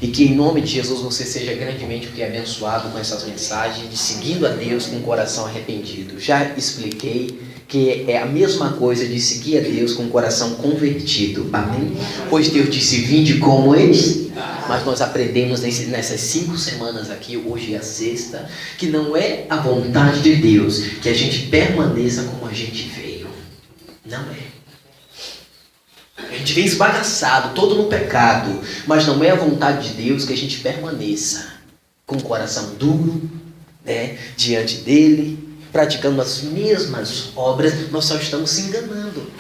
E que em nome de Jesus você seja grandemente abençoado com essas mensagens, de seguindo a Deus com o coração arrependido. Já expliquei que é a mesma coisa de seguir a Deus com o coração convertido. Amém? Pois Deus disse, vinde como eis. Mas nós aprendemos nessas 5 semanas aqui, hoje é a 6ª, que não é a vontade de Deus que a gente permaneça como a gente veio. Não é. A gente vem esbagaçado, todo no pecado, mas não é a vontade de Deus que a gente permaneça com o coração duro, né, diante dele, praticando as mesmas obras. Nós só estamos se enganando.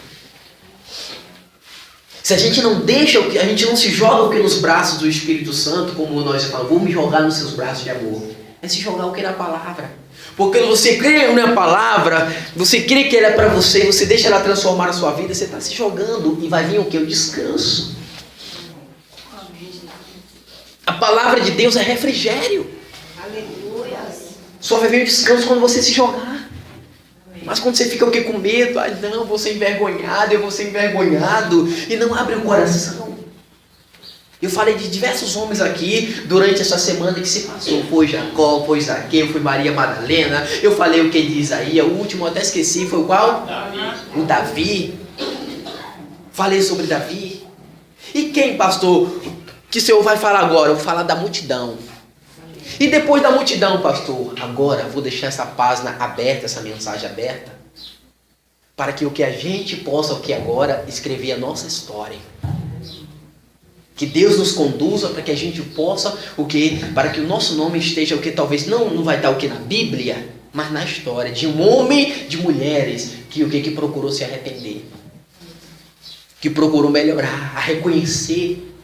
Se a gente não deixa, a gente não se joga o que nos braços do Espírito Santo, como nós falamos, vou me jogar nos seus braços de amor. É se jogar o que na palavra. Porque você crê na palavra, você crê que ela é para você, você deixa ela transformar a sua vida, você está se jogando e vai vir o que? O descanso. A palavra de Deus é refrigério. Aleluia. Só vai vir o descanso quando você se jogar. Mas quando você fica o que? Com medo, não, vou ser envergonhado, eu vou ser envergonhado, e não abre o coração. Eu falei de diversos homens aqui durante essa semana que se passou. Foi Jacó, foi Zaqueu, foi Maria Madalena. Eu falei o que de Isaías. O último eu até esqueci. Foi o qual? O Davi. Falei sobre Davi. E quem, pastor, que o senhor vai falar agora? Eu vou falar da multidão. E depois da multidão, pastor, agora vou deixar essa página aberta, essa mensagem aberta, para que o que a gente possa, o que agora, escrever a nossa história. Que Deus nos conduza para que a gente possa, o que, para que o nosso nome esteja, o que talvez não vai estar o que na Bíblia, mas na história de um homem, de mulheres que procurou se arrepender, que procurou melhorar, a reconhecer,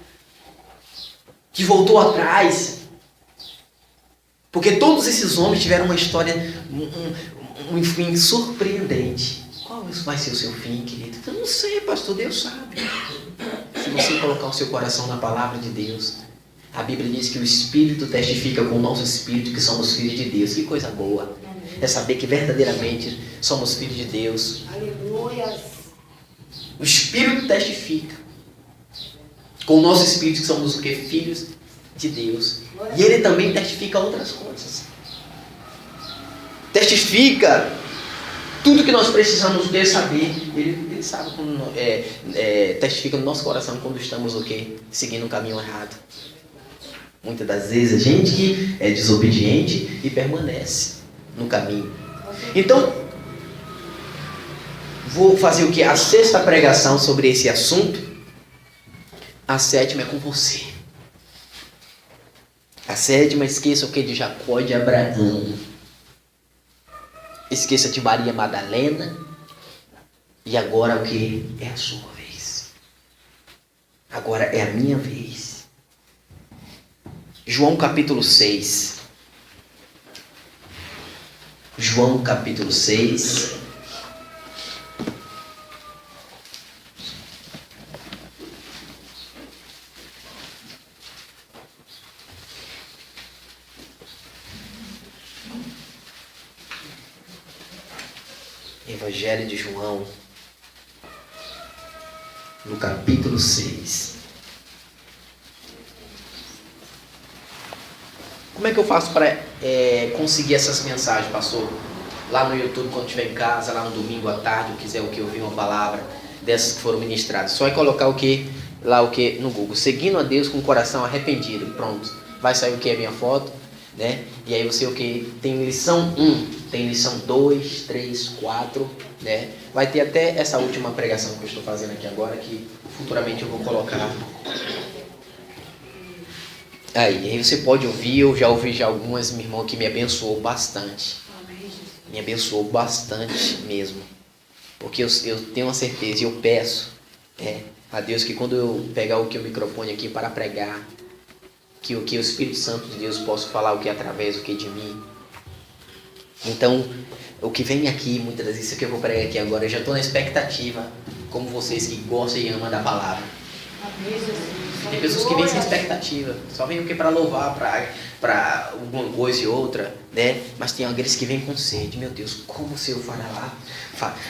que voltou atrás, porque todos esses homens tiveram uma história, um fim surpreendente. Qual vai ser o seu fim, querido? Eu não sei, pastor, Deus sabe. Se você colocar o seu coração na palavra de Deus, a Bíblia diz que o Espírito testifica com o nosso Espírito que somos filhos de Deus. Que coisa boa é saber que verdadeiramente somos filhos de Deus. Aleluia. O Espírito testifica com o nosso Espírito que somos o que? Filhos de Deus. E Ele também testifica outras coisas. Testifica tudo que nós precisamos de saber. Ele sabe como testifica no nosso coração quando estamos o quê? Seguindo um caminho errado. Muitas das vezes a gente que é desobediente e permanece no caminho. Então, vou fazer o quê? A 6ª pregação sobre esse assunto. A 7ª é com você. A 7ª, esqueça o que? De Jacó e de Abraão. Esqueça de Maria Madalena. E agora o que? É a sua vez. Agora é a minha vez. João capítulo 6. João capítulo 6. Evangelho de João, no capítulo 6. Como é que eu faço para conseguir essas mensagens, pastor? Lá no YouTube, quando estiver em casa, lá no domingo à tarde, ou quiser o que ouvir uma palavra dessas que foram ministradas. Só é colocar o que? Lá o que? No Google. Seguindo a Deus com o coração arrependido. Pronto. Vai sair o que? A minha foto, né? E aí você o que? Tem lição 1. Tem lição 2, 3, 4, né? Vai ter até essa última pregação que eu estou fazendo aqui agora, que futuramente eu vou colocar. Aí você pode ouvir, eu já ouvi algumas, meu irmão, que me abençoou bastante. Me abençoou bastante mesmo. Porque eu tenho uma certeza e eu peço a Deus que quando eu pegar o microfone aqui para pregar, que o Espírito Santo de Deus possa falar o que através do que de mim. Então, o que vem aqui, muitas vezes, isso que eu vou pregar aqui agora, eu já estou na expectativa, como vocês que gostam e amam da palavra. Tem pessoas que vêm sem expectativa, só vêm o que para louvar, para uma coisa e outra, né? Mas tem aqueles que vêm com sede. Meu Deus, como o Senhor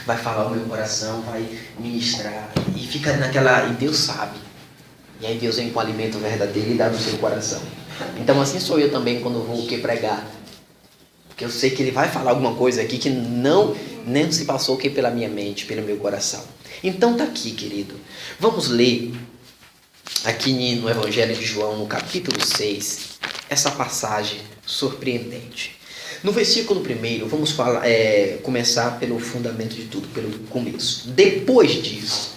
vai falar o meu coração, vai ministrar, e fica naquela, e Deus sabe. E aí Deus vem com o alimento verdadeiro e dá no seu coração. Então assim sou eu também quando vou pregar. Porque eu sei que ele vai falar alguma coisa aqui que nem se passou pela minha mente, pelo meu coração. Então tá aqui, querido. Vamos ler aqui no Evangelho de João, no capítulo 6, essa passagem surpreendente. No versículo 1, vamos começar pelo fundamento de tudo, pelo começo. Depois disso,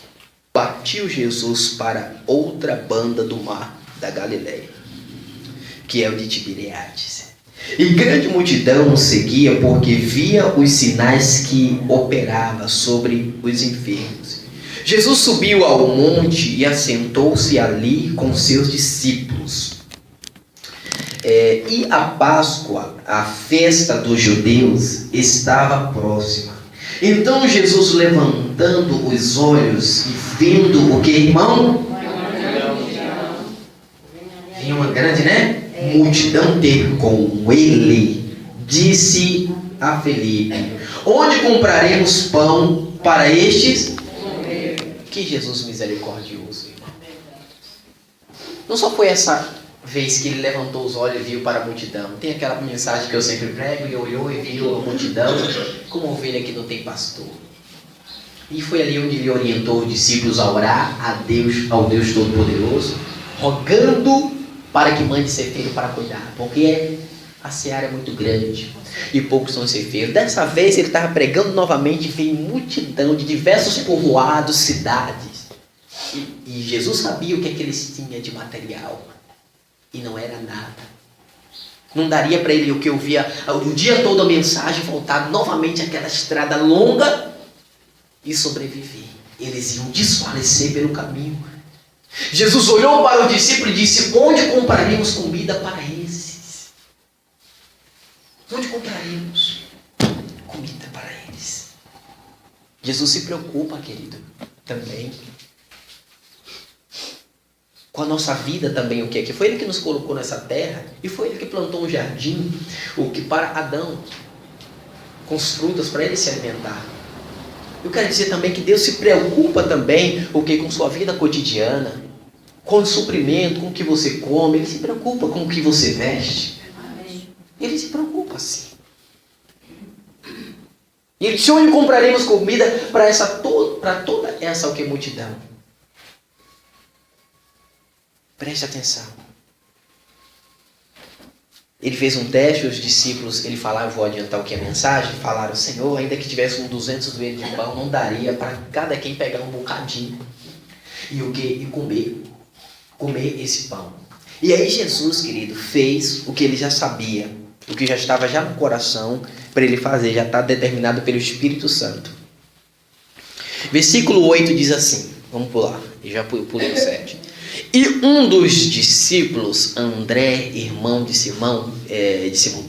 partiu Jesus para outra banda do mar da Galileia, que é o de Tiberíades. E grande multidão o seguia porque via os sinais que operava sobre os enfermos. Jesus subiu ao monte e assentou-se ali com seus discípulos. E a Páscoa, a festa dos judeus, estava próxima. Então Jesus, levantando os olhos e vendo o que, irmão? Vinha uma grande, multidão ter com ele, disse a Felipe: onde compraremos pão para estes? Que Jesus misericordioso, irmão. Não só foi essa vez que ele levantou os olhos e viu para a multidão. Tem aquela mensagem que eu sempre prego, e olhou e viu a multidão como ovelha que não tem pastor. E foi ali onde ele orientou os discípulos a orar a Deus, ao Deus Todo-Poderoso, rogando para que mande ceifeiro para cuidar, porque a seara é muito grande e poucos são ceifeiros. Dessa vez ele estava pregando novamente, veio multidão de diversos povoados, cidades. E Jesus sabia o que é que eles tinham de material. E não era nada. Não daria para ele o que eu via o dia todo a mensagem, voltar novamente àquela estrada longa e sobreviver. Eles iam desfalecer pelo caminho. Jesus olhou para o discípulo e disse: onde compraremos comida para esses? Onde compraremos comida para eles? Jesus se preocupa, querido, também com a nossa vida também. O que é? Que foi ele que nos colocou nessa terra e foi ele que plantou um jardim, o que para Adão, com as frutas para ele se alimentar. Eu quero dizer também que Deus se preocupa também o que com sua vida cotidiana, com o suprimento, com o que você come. Ele se preocupa com o que você veste. Ele se preocupa sim. E ele disse: onde compraremos comida para toda essa o que multidão? Preste atenção. Ele fez um teste, os discípulos, ele falava, eu vou adiantar o que é a mensagem, falaram: Senhor, ainda que tivesse 200 doelhos de pão, não daria para cada quem pegar um bocadinho e comer esse pão. E aí Jesus, querido, fez o que ele já sabia, o que já estava já no coração para ele fazer, já está determinado pelo Espírito Santo. Versículo 8 diz assim, vamos pular, eu já pulei o 7. E um dos discípulos, André, irmão de Simão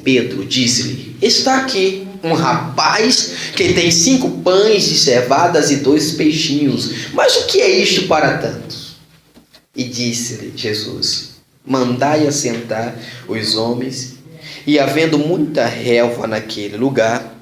Pedro, disse-lhe: está aqui um rapaz que tem 5 pães de cevadas e 2 peixinhos, mas o que é isto para tantos? E disse-lhe Jesus: mandai assentar os homens. E havendo muita relva naquele lugar,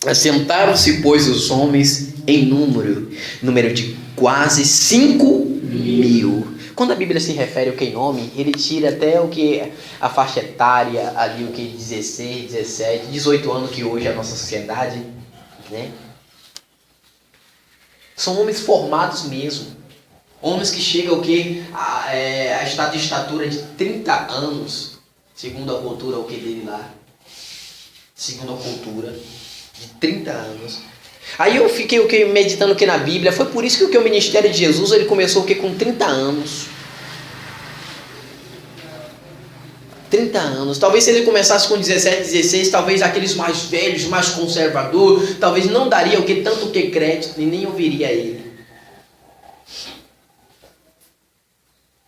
assentaram-se, pois, os homens em número de quase 5.000. Quando a Bíblia se refere ao que em homem, ele tira até o que a faixa etária, ali o que 16, 17, 18 anos que hoje é a nossa sociedade, né? São homens formados mesmo. Homens que chegam ao que a estatura de 30 anos, segundo a cultura o que dele lá. Segundo a cultura de 30 anos. Aí eu fiquei meditando na Bíblia. Foi por isso que o ministério de Jesus ele começou com 30 anos. 30 anos. Talvez se ele começasse com 17, 16, talvez aqueles mais velhos, mais conservadores, talvez não daria tanto crédito e nem ouviria ele.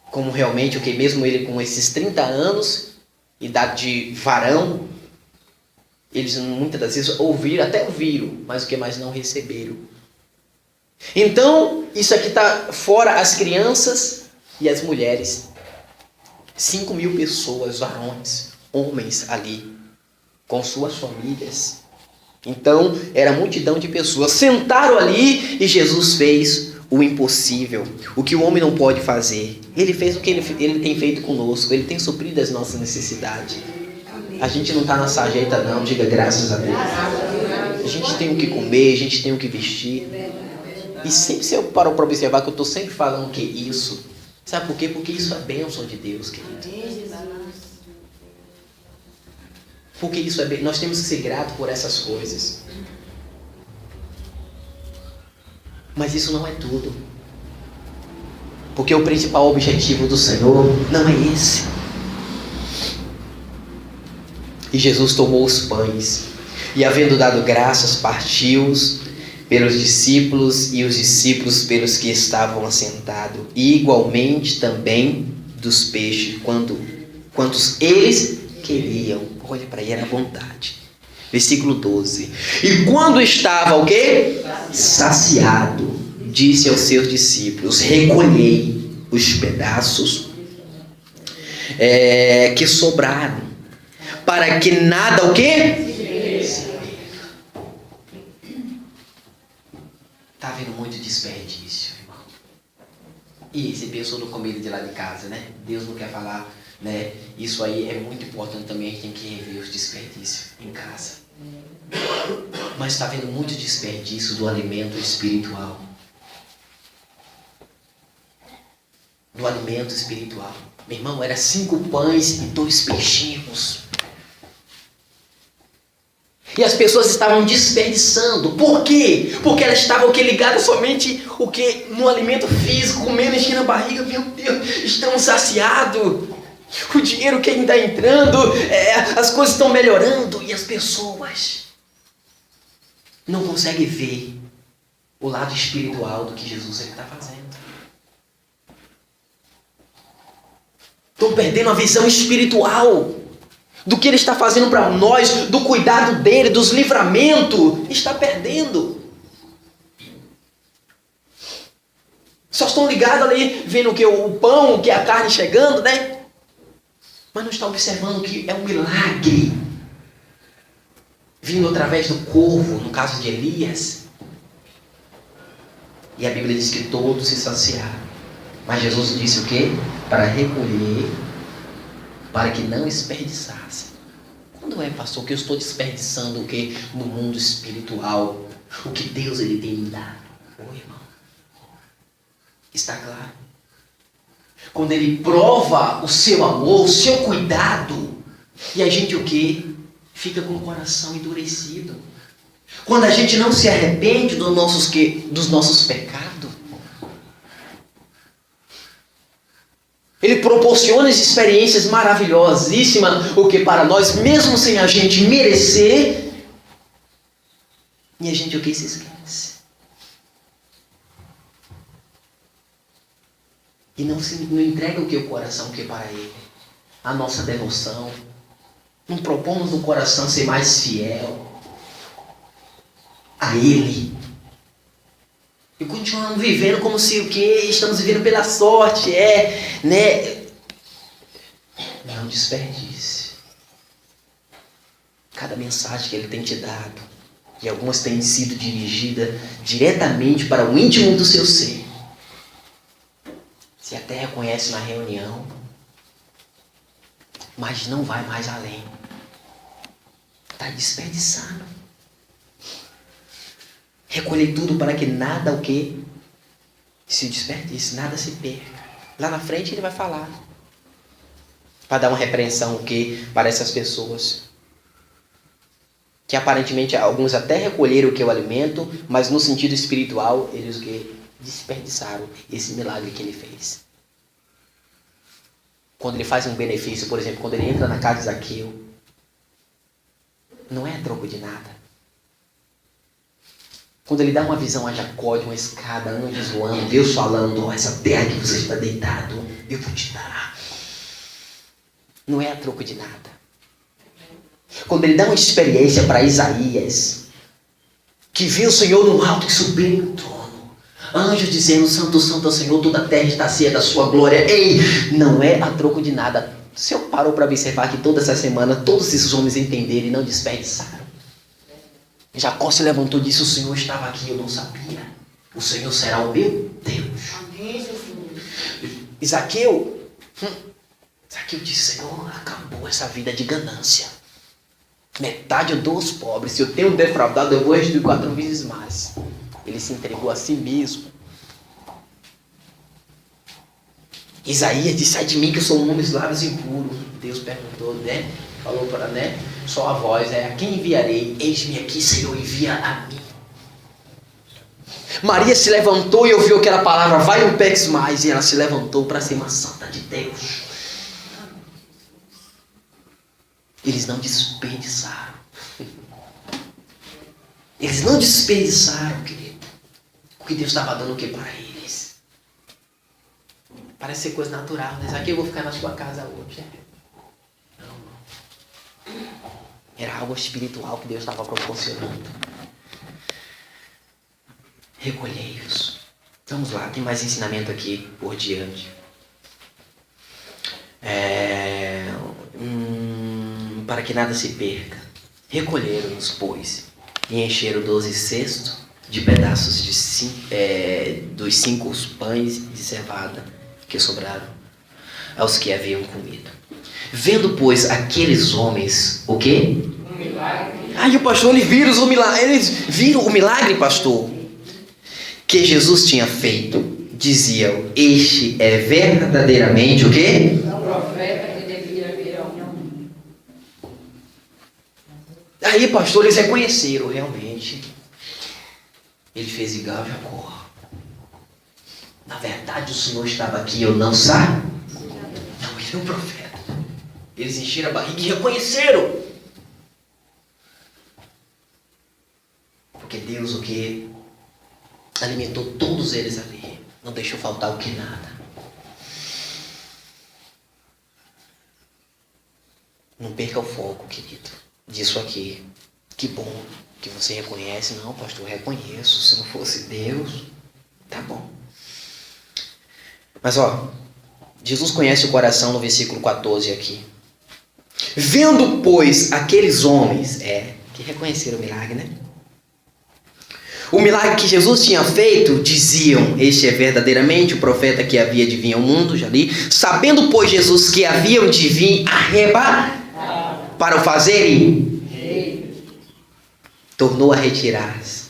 Como realmente mesmo ele com esses 30 anos, idade de varão, eles muitas das vezes até ouviram, mas mais não receberam. Então, isso aqui está fora as crianças e as mulheres. 5.000 pessoas, varões, homens ali, com suas famílias. Então, era multidão de pessoas. Sentaram ali e Jesus fez o impossível, o que o homem não pode fazer. Ele fez o que ele tem feito conosco, ele tem suprido as nossas necessidades. A gente não está na sarjeta não, diga graças a Deus. A gente tem o que comer, a gente tem o que vestir. E sempre se eu paro para observar que eu estou sempre falando que isso. Sabe por quê? Porque isso é bênção de Deus, querido. Porque isso é bênção. Nós temos que ser gratos por essas coisas. Mas isso não é tudo. Porque o principal objetivo do Senhor não é esse. E Jesus tomou os pães e, havendo dado graças, partiu-os pelos discípulos e os discípulos pelos que estavam assentados, e igualmente também dos peixes, quantos eles queriam. Olha para aí, era vontade. Versículo 12. E quando estava o quê? Saciado, disse aos seus discípulos: recolhei os pedaços que sobraram, para que nada o quê? Está havendo muito desperdício, irmão. E você pensou no comida de lá de casa, né? Deus não quer falar, né? Isso aí é muito importante também. A gente tem que rever os desperdícios em casa. Mas está havendo muito desperdício do alimento espiritual. Do alimento espiritual. Meu irmão, era 5 pães e 2 peixinhos. E as pessoas estavam desperdiçando. Por quê? Porque elas estavam ligadas somente no alimento físico, comendo, enchendo a barriga. Meu Deus, estão saciados. O dinheiro que ainda está entrando, as coisas estão melhorando. E as pessoas não conseguem ver o lado espiritual do que Jesus está fazendo. Estão perdendo a visão espiritual do que Ele está fazendo para nós, do cuidado dEle, dos livramentos. Está perdendo. Só estão ligados ali, vendo que o pão, que a carne chegando, né? Mas não estão observando que é um milagre vindo através do corvo, no caso de Elias. E a Bíblia diz que todos se saciaram. Mas Jesus disse o quê? Para recolher, para que não desperdiçasse. Quando é, pastor, que eu estou desperdiçando o quê? No mundo espiritual, o que Deus Ele tem me dado. Ô, irmão, está claro? Quando Ele prova o seu amor, o seu cuidado, e a gente o quê? Fica com o coração endurecido. Quando a gente não se arrepende dos nossos pecados. Ele proporciona as experiências maravilhosíssimas, o que para nós, mesmo sem a gente merecer, e a gente o que se esquece. E não entrega o que o coração o que para Ele. A nossa devoção. Não propomos no coração ser mais fiel a Ele. E continuamos vivendo como se o que? Estamos vivendo pela sorte, né? Não desperdice. Cada mensagem que Ele tem te dado, e algumas têm sido dirigidas diretamente para o íntimo do seu ser. Você até reconhece na reunião, mas não vai mais além. Está desperdiçando. Recolher tudo para que nada o que se desperdice, nada se perca. Lá na frente Ele vai falar. Para dar uma repreensão o que para essas pessoas. Que aparentemente alguns até recolheram o que é o alimento, mas no sentido espiritual eles o que desperdiçaram esse milagre que Ele fez. Quando Ele faz um benefício, por exemplo, quando Ele entra na casa de Zaqueu, não é troco de nada. Quando Ele dá uma visão a Jacó de uma escada, anjos voando, Deus falando, essa terra que você está deitado, eu vou te dar. Não é a troco de nada. Quando Ele dá uma experiência para Isaías, que viu o Senhor no alto e sublime trono, anjos dizendo, santo, santo é o Senhor, toda a terra está cheia da sua glória. Ei, não é a troco de nada. O Senhor parou para observar que toda essa semana, todos esses homens entenderam e não desperdiçaram. Jacó se levantou e disse, o Senhor estava aqui, eu não sabia. O Senhor será o meu Deus. Amém, Jesus. E Zaqueu disse, Senhor, acabou essa vida de ganância. Metade eu dou aos pobres. Se eu tenho defraudado, eu vou restituir 4 vezes mais. Ele se entregou a si mesmo. Isaías disse, sai de mim que eu sou um homem de lábios impuros. Deus perguntou, né? Falou para, né? Só a voz, a quem enviarei? Eis-me aqui, Senhor, envia a mim. Maria se levantou e ouviu aquela palavra, vai um peques mais. E ela se levantou para ser uma santa de Deus. Eles não desperdiçaram. Eles não desperdiçaram, querido. O que Deus estava dando o que para eles? Parece ser coisa natural, né? Aqui eu vou ficar na sua casa hoje. Não. Era algo espiritual que Deus estava proporcionando. Recolhei-os. Vamos lá, tem mais ensinamento aqui por diante. Para que nada se perca. Recolheram-nos, pois, e encheram 12 cestos de pedaços dos 5 pães de cevada que sobraram aos que haviam comido. Vendo, pois, aqueles homens, o quê? Um milagre. E o pastor, eles viram o milagre, pastor, que Jesus tinha feito. Diziam, este é verdadeiramente o quê? O profeta que devia vir ao mundo. Aí, pastor, eles reconheceram realmente. Ele fez igual a Jacó. Na verdade, o Senhor estava aqui, eu não sabia. Não, ele é um profeta. Eles encheram a barriga e reconheceram. Porque Deus o que? Alimentou todos eles ali. Não deixou faltar o que nada. Não perca o foco, querido, disso aqui. Que bom que você reconhece. Não, pastor, eu reconheço. Se não fosse Deus, tá bom. Mas Jesus conhece o coração no versículo 14 aqui. Vendo, pois, aqueles homens, que reconheceram o milagre, né? O milagre que Jesus tinha feito, diziam, este é verdadeiramente o profeta que havia de vir ao mundo, já li. Sabendo, pois, Jesus que haviam de vir arrebatar para o fazerem, tornou a retirar-se.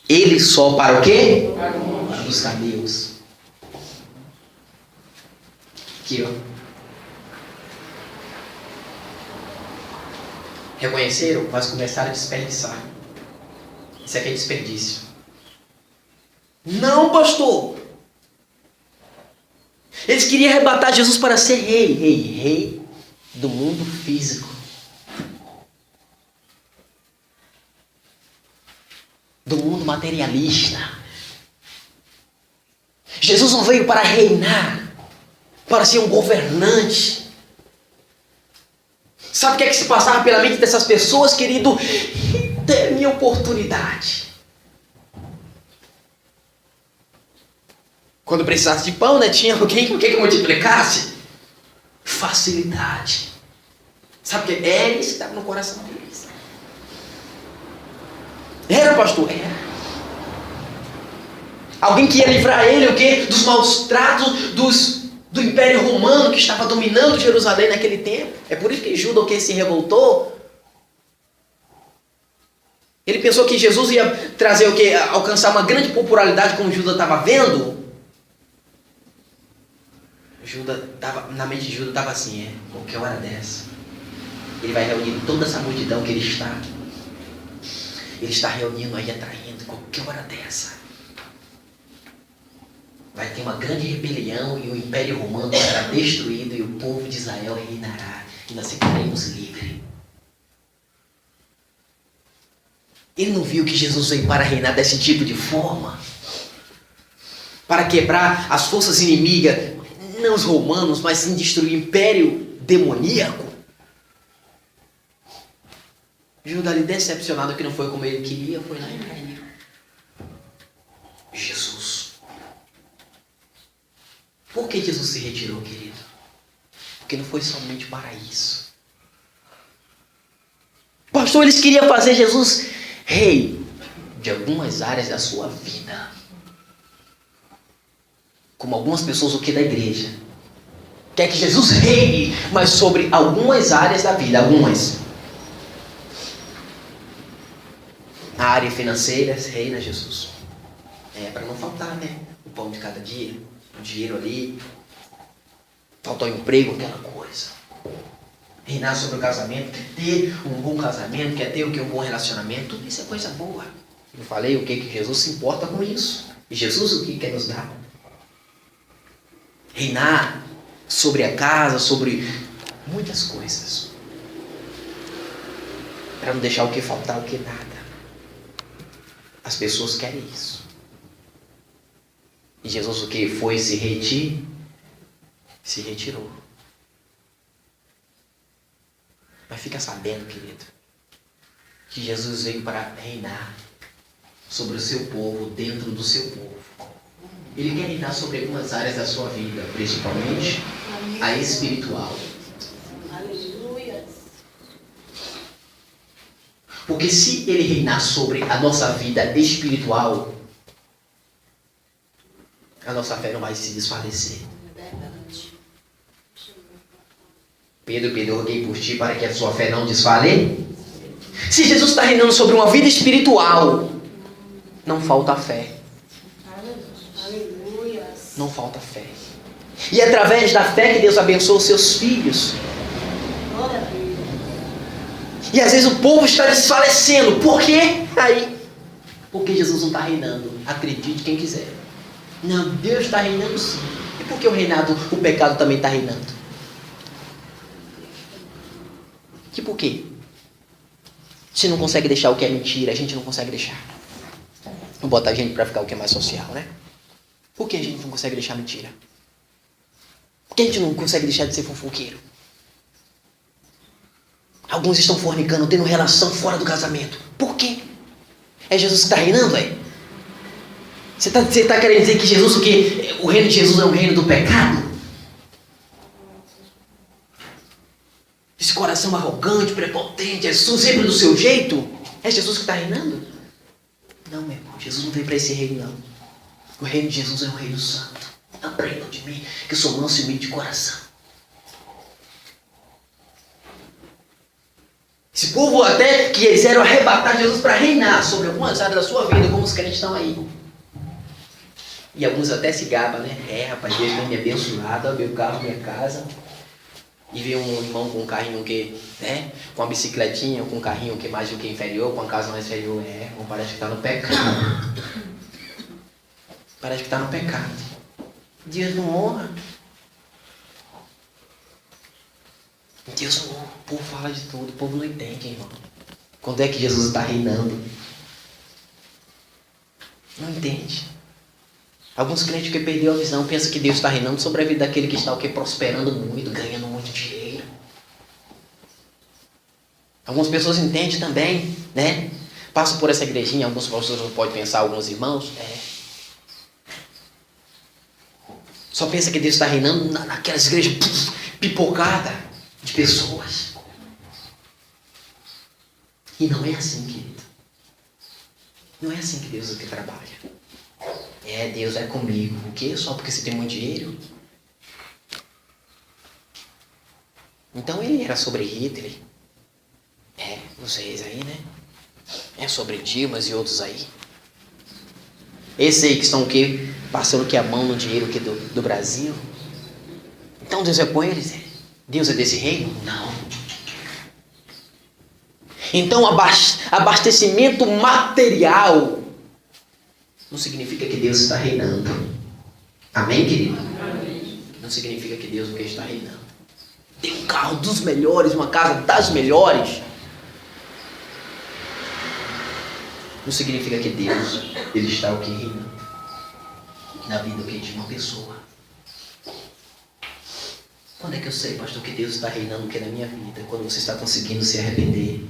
Ele só para o quê? Para buscar Deus. Aqui, Reconheceram, mas começaram a desperdiçar. Isso aqui é desperdício. Não, pastor. Eles queriam arrebatar Jesus para ser rei do mundo físico. Do mundo materialista. Jesus não veio para reinar, para ser um governante. Sabe o que é que se passava pela mente dessas pessoas, querido? Tem minha oportunidade. Quando precisasse de pão, né, tinha alguém que multiplicasse. Facilidade. Sabe o que? Isso que estava no coração deles. Era, pastor? Era. Alguém que ia livrar ele, o quê? Dos maus tratos do Império Romano que estava dominando Jerusalém naquele tempo. É por isso que Judas, o que, se revoltou. Ele pensou que Jesus ia trazer o quê? Alcançar uma grande popularidade como Judas estava vendo. Na mente de Judas estava assim, qualquer hora dessa. Ele vai reunir toda essa multidão que ele está. Ele está reunindo aí, atraindo, qualquer hora dessa. Vai ter uma grande rebelião e o Império Romano será destruído e o povo de Israel reinará. E nós ficaremos livres. Ele não viu que Jesus veio para reinar desse tipo de forma? Para quebrar as forças inimigas, não os romanos, mas sim destruir o império demoníaco? Judas ali decepcionado que não foi como ele queria, foi lá e traiu Jesus. Por que Jesus se retirou, querido? Porque não foi somente para isso. Pastor, eles queriam fazer Jesus rei de algumas áreas da sua vida. como algumas pessoas, o que da igreja. Quer que Jesus reine, mas sobre algumas áreas da vida, algumas. A área financeira, reina Jesus. Para não faltar, né? O pão de cada dia, o dinheiro ali. Faltou emprego, aquela coisa. Reinar sobre o casamento, quer ter um bom casamento, quer ter um bom relacionamento, tudo isso é coisa boa. Eu falei o que Jesus se importa com isso. E Jesus o que quer nos dar? Reinar sobre a casa, sobre muitas coisas. Para não deixar o que faltar, o que nada. As pessoas querem isso. E Jesus o que foi se retirou. Mas fica sabendo, querido, que Jesus veio para reinar sobre o seu povo, dentro do seu povo. Ele quer reinar sobre algumas áreas da sua vida, principalmente a espiritual. Aleluia. Porque se ele reinar sobre a nossa vida espiritual, a nossa fé não vai se desfalecer. Pedro, eu roguei por ti para que a sua fé não desfaleça. Se Jesus está reinando sobre uma vida espiritual, não falta fé. Aleluia. Não falta fé. E é através da fé que Deus abençoa os seus filhos. Glória a Deus. E às vezes o povo está desfalecendo. Por quê? Porque Jesus não está reinando. Acredite quem quiser. Não, Deus está reinando sim. E por que o pecado também está reinando? Por quê? Se não consegue deixar o que é mentira, a gente não consegue deixar. Vou botar a gente para ficar o que é mais social, né? Por que a gente não consegue deixar mentira? Por que a gente não consegue deixar de ser fofoqueiro? Alguns estão fornicando, tendo relação fora do casamento. Por quê? É Jesus que está reinando, é? Você está querendo dizer que Jesus, o reino de Jesus é o reino do pecado? Esse coração arrogante, prepotente, é sempre do seu jeito? É Jesus que está reinando? Não, meu irmão, Jesus não veio para esse reino, não. O reino de Jesus é um reino santo. Aprendam de mim, que eu sou manso e humilde de coração. Esse povo até quiseram arrebatar Jesus para reinar sobre algumas áreas da sua vida, como os crentes estão aí. E alguns até se gabam, né? Rapaz, Deus tem me abençoado, meu carro, minha casa. E vê um irmão com um carrinho que, com uma bicicletinha, com um carrinho que é mais do que inferior, com uma casa mais inferior, parece que está no pecado. Parece que está no pecado. Deus não honra. Deus não honra. O povo fala de tudo, o povo não entende, irmão. Quando é que Jesus está reinando? Não entende. Alguns crentes que perderam a visão pensam que Deus está reinando sobre a vida daquele que está prosperando muito, ganhando muito dinheiro. Algumas pessoas entendem também, né? Passam por essa igrejinha, alguns pastores podem pensar, alguns irmãos, só pensa que Deus está reinando naquelas igrejas pipocadas de pessoas. E não é assim, querido. Não é assim que Deus aqui trabalha. Deus é comigo. O quê? Só porque você tem muito dinheiro? Então ele era sobre Hitler. Vocês aí, né? É sobre Dimas e outros aí. Esses aí que estão o quê? Passando a mão no dinheiro aqui do Brasil. Então Deus é com eles? Deus é desse reino? Não. Então abastecimento material não significa que Deus está reinando. Amém, querido? Amém. Não significa que Deus está reinando. Tem um carro dos melhores, uma casa das melhores. Não significa que Deus, ele está reinando na vida de uma pessoa. Quando é que eu sei, pastor, que Deus está reinando na minha vida? Quando você está conseguindo se arrepender.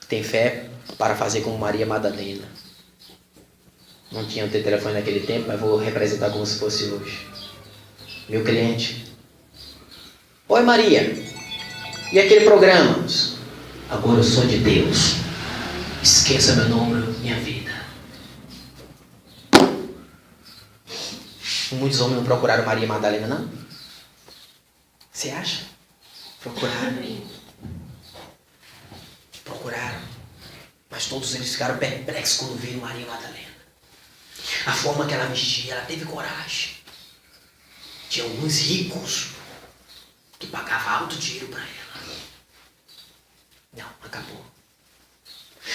Tem fé para fazer como Maria Madalena. Não tinha o telefone naquele tempo, mas vou representar como se fosse hoje. Meu cliente. Oi, Maria. E aquele programa? Agora eu sou de Deus. Esqueça meu nome, minha vida. Muitos homens não procuraram Maria Madalena, não? Você acha? Procuraram. Procuraram. Mas todos eles ficaram perplexos quando viram Maria Madalena. A forma que ela vestia, ela teve coragem. Tinha alguns ricos que pagavam alto dinheiro para ela. Não, acabou.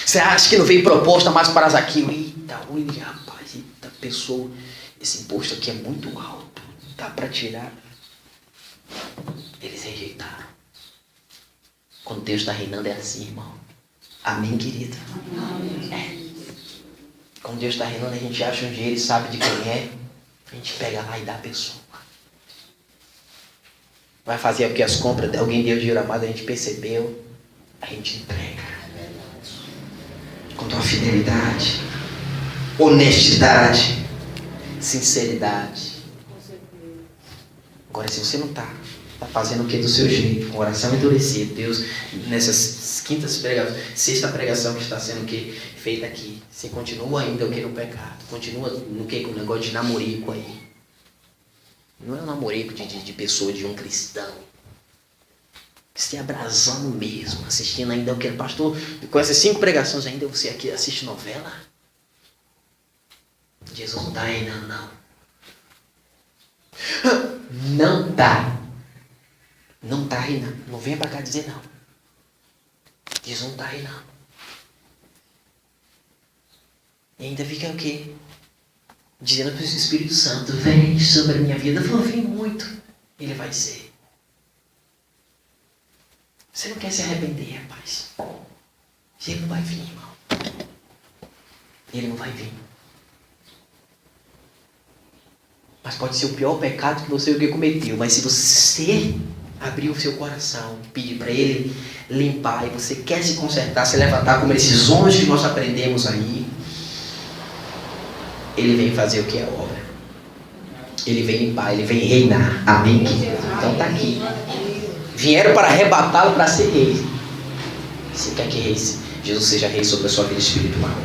Você acha que não veio proposta mais para Zaqueu? Eita, olha, rapaz, eita pessoa, esse imposto aqui é muito alto, dá para tirar. Eles rejeitaram. Quando Deus está reinando é assim, irmão. Amém, querido? Amém. É. Quando Deus está reinando, a gente acha um dinheiro e sabe de quem é. A gente pega lá e dá a pessoa. Vai fazer o que as compras, alguém deu dinheiro a mais, a gente percebeu, a gente entrega. Com tua fidelidade, honestidade, sinceridade. Agora, se você não está fazendo o que do seu jeito, com o coração endurecido, Deus, nessas sexta pregação que está sendo o que feita aqui, você continua ainda o que no pecado, continua no que com o negócio de namorico aí. Não é um namorico de pessoa, de um cristão. Você é abrasando mesmo, assistindo ainda o que pastor, com essas 5 pregações ainda você aqui assiste novela. Jesus não está reinando, não. Não está. Não está reinando. Não venha para cá dizer não. Jesus não está reinando. E ainda fica o quê? Dizendo para o Espírito Santo, vem sobre a minha vida. Eu vou vir muito. Ele vai ser. Você não quer se arrepender, rapaz. Ele não vai vir, irmão. Ele não vai vir. Mas pode ser o pior pecado que você cometeu. Mas se você abrir o seu coração, pedir para ele limpar, e você quer se consertar, se levantar como esses homens que nós aprendemos aí, ele vem fazer o que é obra. Ele vem limpar, ele vem reinar. Amém? Então está aqui. Vieram para arrebatá-lo para ser rei. Você quer que rei, Jesus seja rei sobre a sua vida espiritual?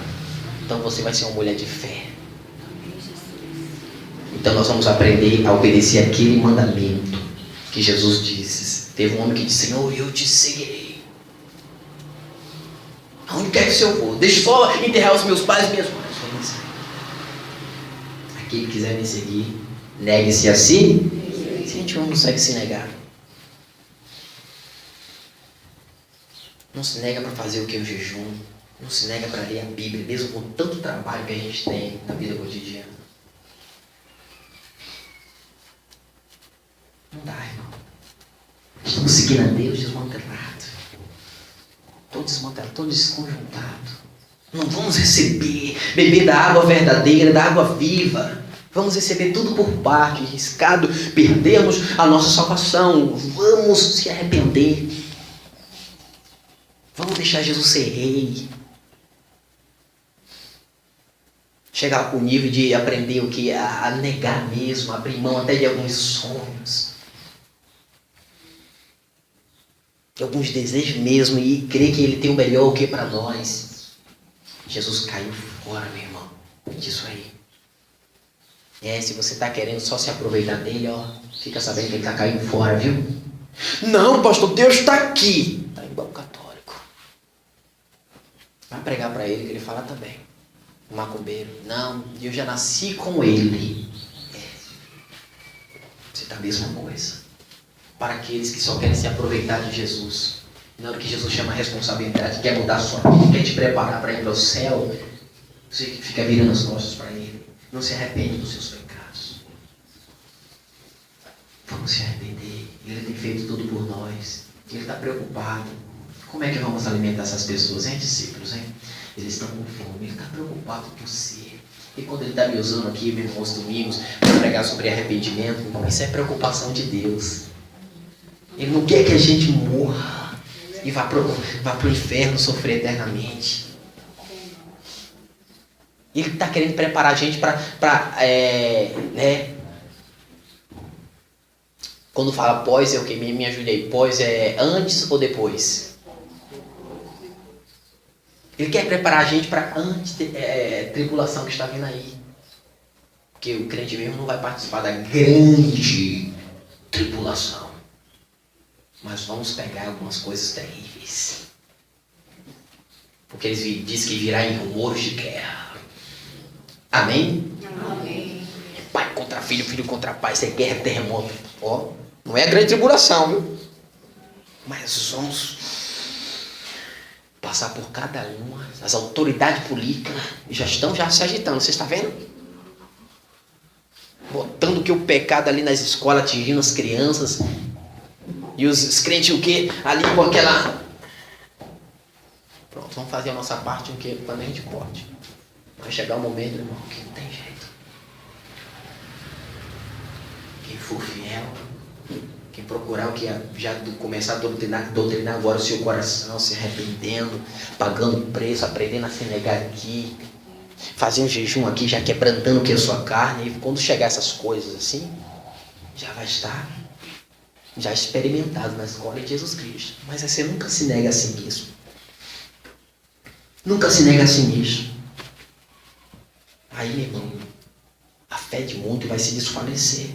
Então você vai ser uma mulher de fé. Então nós vamos aprender a obedecer aquele mandamento que Jesus disse. Teve um homem que disse, Senhor, eu te seguirei. Aonde quer que o Senhor for? Deixa só enterrar os meus pais e minhas mães. Aquele que quiser me seguir, negue-se a si. Se a gente não consegue se negar. Não se nega para fazer o que é o jejum. Não se nega para ler a Bíblia, mesmo com tanto trabalho que a gente tem na vida cotidiana. Não dá, irmão. Estamos seguindo a Deus desmantelado. Todo desmantelado, todo desconjuntado. Não vamos beber da água verdadeira, da água viva. Vamos receber tudo por parte, arriscado, perdermos a nossa salvação. Vamos se arrepender. Vamos deixar Jesus ser rei. Chegar ao nível de aprender o que? A negar mesmo, abrir mão até de alguns sonhos. De alguns desejos mesmo e crer que Ele tem o melhor o que para nós. Jesus caiu fora, meu irmão, disso aí. Se você está querendo só se aproveitar dele, fica sabendo que ele está caindo fora, viu? Não, pastor, Deus está aqui. Está igual o católico. Vai pregar para ele, que ele fala também. O macumbeiro. Não, eu já nasci com ele. Você está a mesma coisa. Para aqueles que só querem se aproveitar de Jesus. Na hora que Jesus chama a responsabilidade, quer mudar a sua vida, quer te preparar para ir para o céu, você fica virando as costas para ele. Não se arrepende dos seus pecados. Vamos se arrepender. Ele tem feito tudo por nós. Ele está preocupado. Como é que vamos alimentar essas pessoas, hein, discípulos, hein? Eles estão com fome. Ele está preocupado com você. E quando ele está me usando aqui, meus irmãos, domingos, para pregar sobre arrependimento, isso é preocupação de Deus. Ele não quer que a gente morra e vá para o inferno sofrer eternamente. Ele está querendo preparar a gente para quando fala pós é o que? Me ajude aí. Pós é antes ou depois? Ele quer preparar a gente para antes tribulação que está vindo aí. Porque o crente mesmo não vai participar da grande tribulação. Mas vamos pegar algumas coisas terríveis. Porque eles dizem que virá em rumores de guerra. Amém? Amém. Pai contra filho, filho contra pai, isso é guerra, terremoto. Ó, não é a grande tribulação, viu? Mas vamos passar por cada uma. As autoridades políticas já estão se agitando, você está vendo? Botando que o pecado ali nas escolas, atingindo as crianças. E os crentes o quê? Ali com aquela... Pronto, vamos fazer a nossa parte quando a gente pode. Vai chegar o momento, irmão, que não tem jeito. Quem for fiel, quem procurar o que já começar a doutrinar agora o seu coração, se arrependendo, pagando preço, aprendendo a se negar aqui, fazer um jejum aqui, já quebrantando o que é a sua carne, e quando chegar essas coisas assim, já vai estar já experimentado na escola de Jesus Cristo. Mas você nunca se nega a si mesmo. Nunca se nega a si mesmo. Aí, meu irmão, a fé de muitos vai se desfalecer.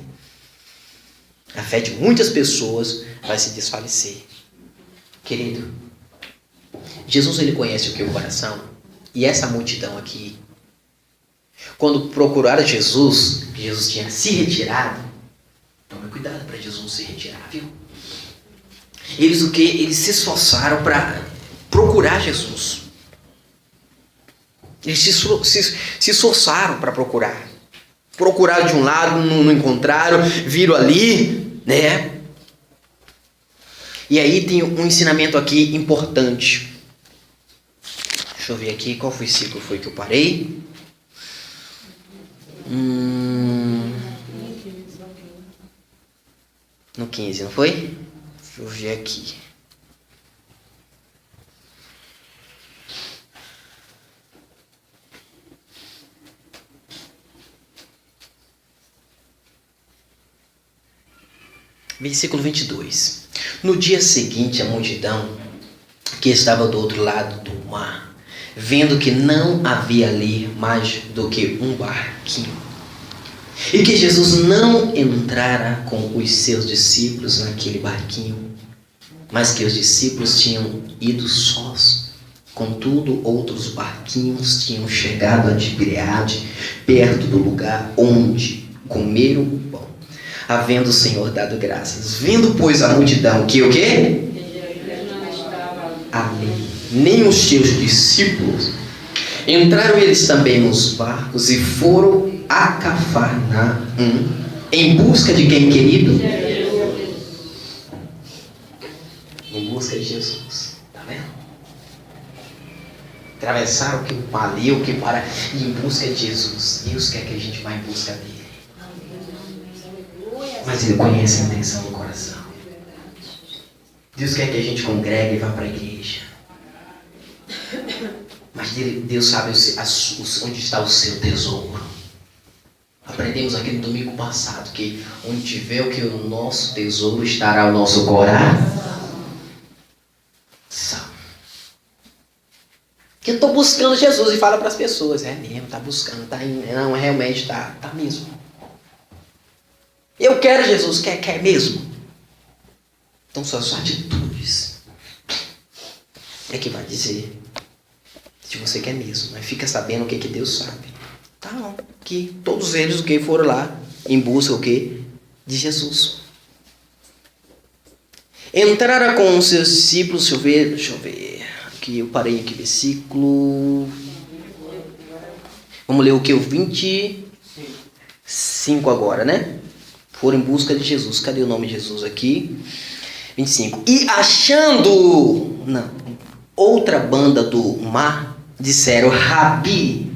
A fé de muitas pessoas vai se desfalecer. Querido, Jesus, ele conhece o que é o coração. E essa multidão aqui, quando procuraram Jesus, Jesus tinha se retirado. Tome cuidado para Jesus se retirar, viu? Eles o que? Eles se esforçaram para procurar Jesus. Eles se esforçaram para procurar. Procuraram de um lado, não encontraram, viram ali, né? E aí tem um ensinamento aqui importante. Deixa eu ver aqui, qual versículo foi que eu parei? No 15, não foi? Deixa eu ver aqui. Versículo 22. No dia seguinte, a multidão que estava do outro lado do mar, vendo que não havia ali mais do que um barquinho, e que Jesus não entrara com os seus discípulos naquele barquinho, mas que os discípulos tinham ido sós. Contudo, outros barquinhos tinham chegado a Tiberíade, perto do lugar onde comeram o pão, havendo o Senhor dado graças. Vendo, pois, a multidão que o quê? Ali, nem os seus discípulos. Entraram eles também nos barcos e foram a Cafarnaum, em busca de quem, querido? Em busca de Jesus. Tá vendo? Atravessaram o que ali, o que para, e em busca de Jesus. Deus quer que a gente vá em busca dele. Mas Ele conhece a intenção do coração. Deus quer que a gente congregue e vá para a igreja. Mas Deus sabe onde está o seu tesouro. Aprendemos aqui no domingo passado que onde tiver o que o nosso tesouro estará o nosso coração. Que eu estou buscando Jesus e fala para as pessoas, é mesmo, está buscando, está indo, não, realmente está mesmo. Eu quero Jesus, quer mesmo? Então suas atitudes é que vai dizer se você quer mesmo, mas fica sabendo o que Deus sabe. Tá bom, que todos eles o que foram lá em busca o que? De Jesus. Entraram com os seus discípulos, deixa eu ver, aqui eu parei aqui, versículo, vamos ler o que? O 25 agora, né? Foram em busca de Jesus. Cadê o nome de Jesus aqui? 25. E achando outra banda do mar, disseram: Rabi,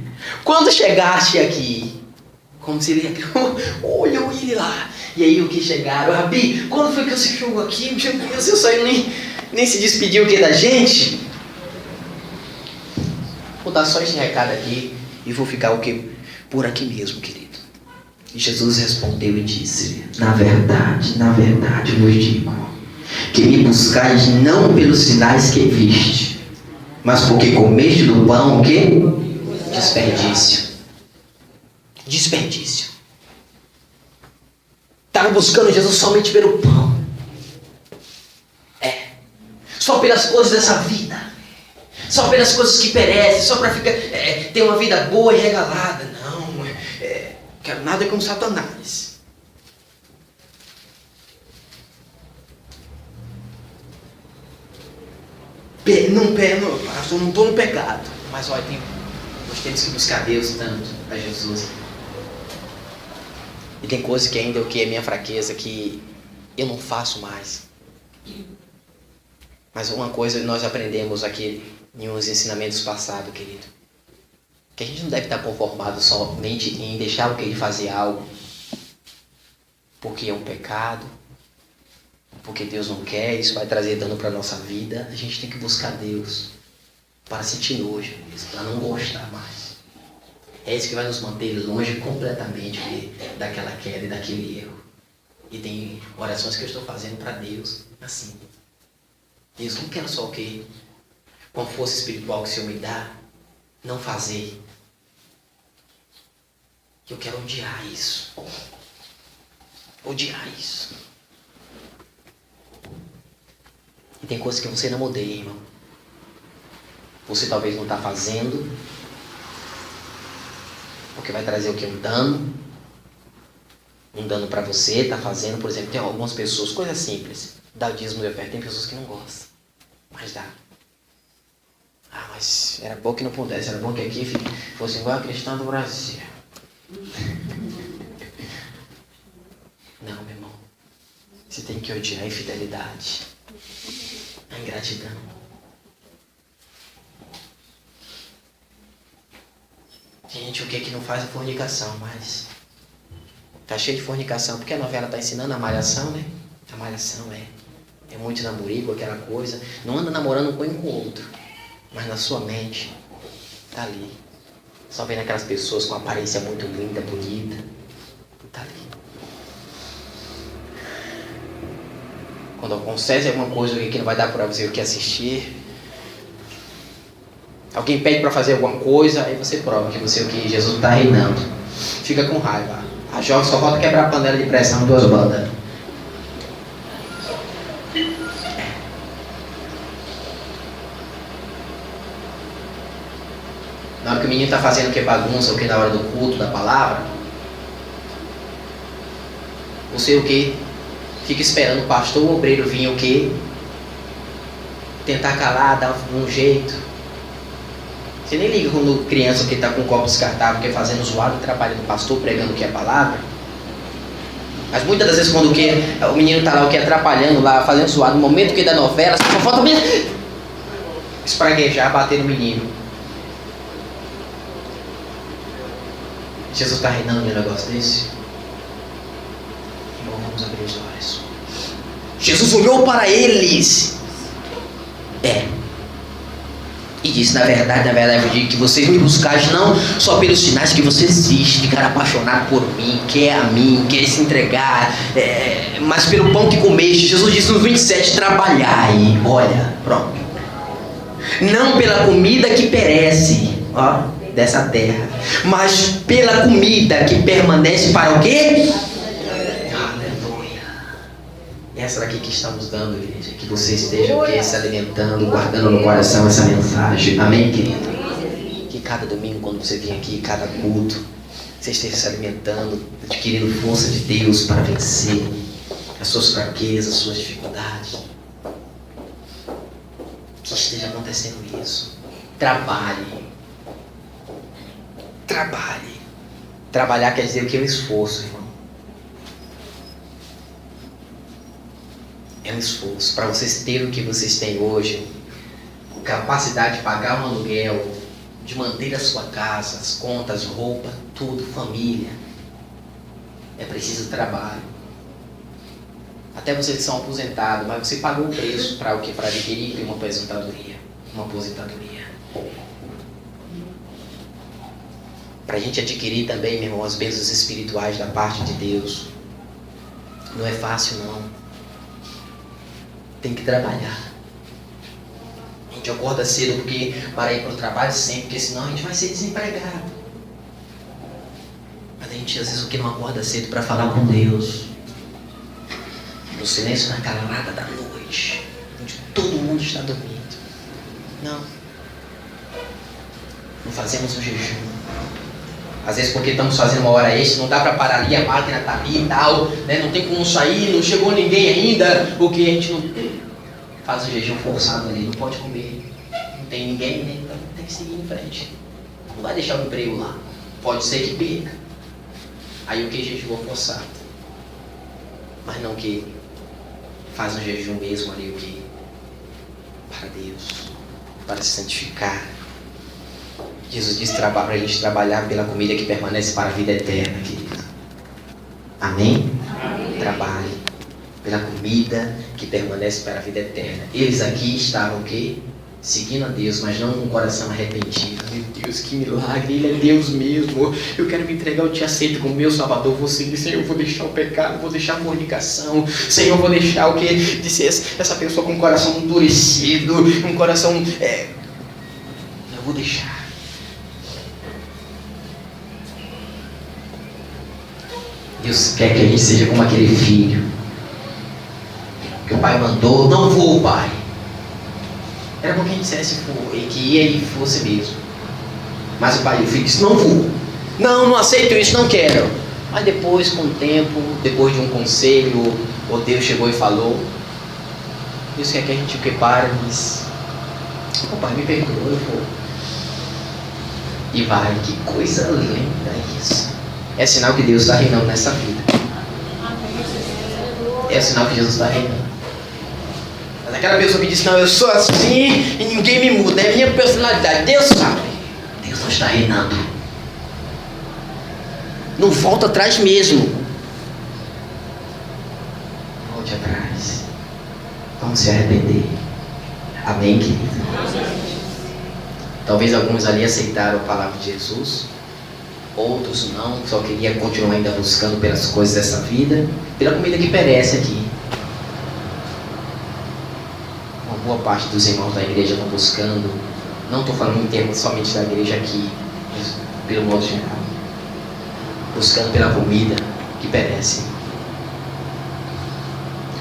quando chegaste aqui? Como se ele olhou ele lá. E aí o que chegaram? Rabi, quando foi que você chegou aqui? Meu Deus, você saiu nem se despediu o que da gente? Vou dar só esse recado aqui e vou ficar o que? Por aqui mesmo, querido. E Jesus respondeu e disse: na verdade vos digo, que me buscais não pelos sinais que viste, mas porque comeste do pão o quê? Desperdício. Estava buscando Jesus somente pelo pão. Só pelas coisas dessa vida. Só pelas coisas que perecem. Só para ter uma vida boa e regalada. Não. Quero nada com Satanás. Pastor, não estou no pecado. Mas olha, nós temos que buscar Deus tanto, a Jesus. E tem coisas que ainda é minha fraqueza, que eu não faço mais. Mas uma coisa nós aprendemos aqui em uns ensinamentos passados, querido. Que a gente não deve estar conformado somente em deixar o que ele fazer algo. Porque é um pecado. Porque Deus não quer, isso vai trazer dano para a nossa vida. A gente tem que buscar Deus para sentir nojo, para não gostar mais. É isso que vai nos manter longe completamente daquela queda e daquele erro. E tem orações que eu estou fazendo para Deus assim. Deus, não quero só o quê? Com a força espiritual que o Senhor me dá, não fazer. Eu quero odiar isso. Odiar isso. E tem coisas que você não odeia, irmão. Você talvez não está fazendo, porque vai trazer o quê? Um dano. Um dano para você, está fazendo. Por exemplo, tem algumas pessoas, coisa simples. Dá o dízimo de oferta, tem pessoas que não gostam. Mas dá. Mas era bom que não pudesse. Era bom que aqui fosse igual a cristã do Brasil. Não, meu irmão. Você tem que odiar a infidelidade. A ingratidão. Gente, o que não faz a fornicação, mas tá cheio de fornicação, porque a novela tá ensinando a malhação, né? A malhação é muito namorico, aquela coisa. Não anda namorando com um com o outro, mas na sua mente tá ali. Só vendo aquelas pessoas com aparência muito linda, bonita. Tá ali. Quando acontece alguma coisa que não vai dar para você o que assistir, alguém pede para fazer alguma coisa, aí você prova que você o que Jesus está reinando. Fica com raiva. A jovem só falta quebrar a panela de pressão em 2 bandas. Na hora que o menino está fazendo o que bagunça, o que na hora do culto, da palavra, você o que fica esperando o pastor ou o obreiro vir o que tentar calar, dar um jeito. Você nem liga quando criança que está com um copo descartável, que é fazendo zoado, atrapalhando o pastor, pregando o que é a palavra. Mas muitas das vezes quando o menino está lá o que atrapalhando lá, fazendo zoado, no momento que da novela, só falta mesmo espraguejar, bater no menino. Jesus está reinando num negócio desse? Irmão, vamos abrir os olhos. Jesus olhou para eles. E disse, na verdade eu digo que vocês me buscaram não só pelos sinais que vocês existem, ficaram apaixonados por mim, quer a mim, quer se entregar, mas pelo pão que comeste. Jesus disse no 27, trabalhai, olha, pronto. Não pela comida que perece, dessa terra, mas pela comida que permanece para o quê? Essa daqui que estamos dando, igreja, que você esteja se alimentando, guardando no coração essa mensagem. Amém, querido? Que cada domingo, quando você vem aqui, cada culto, você esteja se alimentando, adquirindo força de Deus para vencer as suas fraquezas, as suas dificuldades. Que esteja acontecendo isso. Trabalhe. Trabalhar quer dizer o que é o esforço, irmão. É um esforço para vocês terem o que vocês têm hoje, capacidade de pagar um aluguel, de manter a sua casa, as contas, roupa, tudo, família. É preciso trabalho. Até vocês que são aposentados, mas você pagou o preço para o que? Para adquirir uma aposentadoria. Para a gente adquirir também, meu irmão, as bênçãos espirituais da parte de Deus. Não é fácil, não. Tem que trabalhar. A gente acorda cedo para ir para o trabalho sempre, porque senão a gente vai ser desempregado. Mas a gente às vezes não acorda cedo para falar com Deus. silêncio na calada da noite, onde todo mundo está dormindo. Não. Não fazemos um jejum. Às vezes porque estamos fazendo uma hora extra, não dá para parar ali, a máquina está ali e tal, né? Não tem como sair, não chegou ninguém ainda, porque a gente não faz um jejum forçado ali, não pode comer. Não tem ninguém, né? Então tem que seguir em frente. Não vai deixar o emprego lá. Pode ser que perca. Aí o que jejum forçado. Mas não que faz um jejum mesmo ali, o que? Para Deus. Para se santificar. Jesus disse para a gente trabalhar pela comida que permanece para a vida eterna, querido. Amém? Amém? Trabalhe pela comida que permanece para a vida eterna. Eles aqui estavam o quê? Seguindo a Deus, mas não com o coração arrependido. Meu Deus, que milagre, Ele é Deus mesmo. Eu quero me entregar, eu te aceito como meu Salvador. Você diz, Senhor, eu vou deixar o pecado, vou deixar a fornicação. Senhor, eu vou deixar o quê? De ser essa pessoa com um coração endurecido, um coração... Eu vou deixar. Deus quer que a gente seja como aquele filho que o pai mandou, não vou, pai. Era bom que a gente dissesse que ia e fosse mesmo. Mas o pai e o filho disse, não vou. Não aceito isso, não quero. Mas depois, com o tempo, depois de um conselho, o Deus chegou e falou. Deus quer que a gente o que para e diz, o pai me perdoa, eu vou. E vai, que coisa linda isso. É sinal que Deus está reinando nessa vida. É sinal que Jesus está reinando. Mas aquela pessoa que diz, não, eu sou assim e ninguém me muda, é minha personalidade. Deus sabe. Deus não está reinando. Não volta atrás mesmo. Volte atrás. Vamos se arrepender. Amém, querido? Talvez alguns ali aceitaram a palavra de Jesus. Outros não, só queria continuar ainda buscando pelas coisas dessa vida, pela comida que perece aqui. Uma boa parte dos irmãos da igreja estão buscando, não estou falando em termos somente da igreja aqui, mas pelo modo geral, buscando pela comida que perece.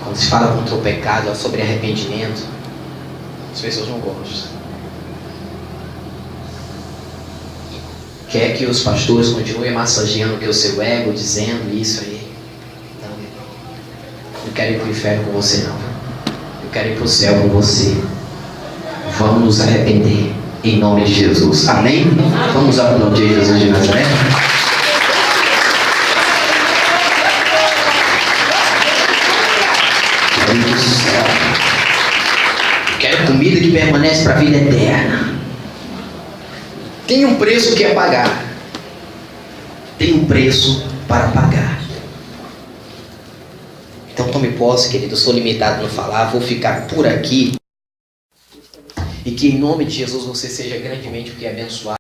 Quando se fala contra o pecado, sobre arrependimento, as pessoas não gostam. Quer que os pastores continuem massageando o seu ego, dizendo isso aí? Não, eu quero ir para o inferno com você, não. Eu quero ir para o céu com você. Vamos nos arrepender em nome de Jesus. Amém? Vamos aplaudir Jesus de Nazaré. Quero comida que permanece para a vida eterna. Tem um preço que é pagar. Tem um preço para pagar. Então tome posse, querido. Eu sou limitado no falar. Vou ficar por aqui. E que em nome de Jesus você seja grandemente abençoado.